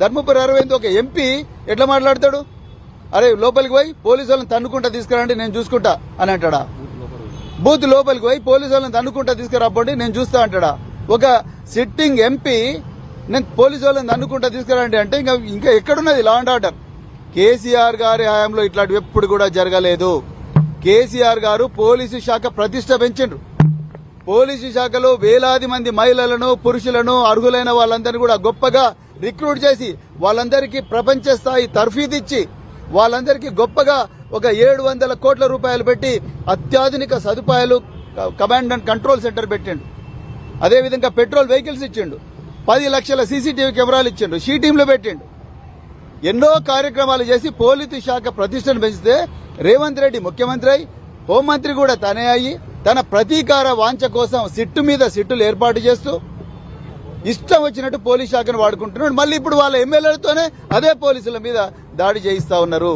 ధర్మపురి అరవింద్ ఒక ఎంపీ ఎట్లా మాట్లాడతాడు? అరే లోపలికి పోయి పోలీసు వాళ్ళని తన్నుకుంటా తీసుకురండి నేను చూసుకుంటా అని అంటాడా? బూత్ లోపలికి పోయి పోలీసు వాళ్ళని తన్నుకుంటా తీసుకురాబోండి నేను చూస్తా అంటాడా? ఒక సిట్టింగ్ ఎంపీ నేను పోలీసు వాళ్ళని తన్నుకుంటా తీసుకురండి అంటే ఇంకా ఎక్కడున్నది లా అండ్ ఆర్డర్? కేసీఆర్ గారి హయాంలో ఇట్లాంటివి ఎప్పుడు కూడా జరగలేదు. కేసీఆర్ గారు పోలీసు శాఖ ప్రతిష్ట పెంచిండ్రు. పోలీసు శాఖలో వేలాది మంది మహిళలను పురుషులను అర్హులైన వాళ్ళందరినీ కూడా గొప్పగా రిక్రూట్ చేసి వాళ్ళందరికీ ప్రపంచ స్థాయి తర్ఫీదిచ్చి వాళ్ళందరికీ గొప్పగా ఒక 700 కోట్ల రూపాయలు పెట్టి అత్యాధునిక సదుపాయాలు కమాండ్ అండ్ కంట్రోల్ సెంటర్ పెట్టిండు. అదేవిధంగా పెట్రోల్ వెహికల్స్ ఇచ్చిండు. 10 లక్షల సీసీటీవీ కెమెరాలు ఇచ్చిండు. షీ టీంలు పెట్టిండు. ఎన్నో కార్యక్రమాలు చేసి పోలీసు శాఖ ప్రతిష్టను పెంచితే రేవంత్ రెడ్డి ముఖ్యమంత్రి అయి హోంమంత్రి కూడా తనే అయ్యి తన ప్రతీకార వాంఛ కోసం సిట్టు మీద సిట్టులు ఏర్పాటు చేస్తూ ఇష్టం వచ్చినట్టు పోలీస్ శాఖను వాడుకుంటున్నాడు. మళ్ళీ ఇప్పుడు వాళ్ళ ఎమ్మెల్యేలతోనే అదే పోలీసుల మీద దాడి చేయిస్తా ఉన్నారు.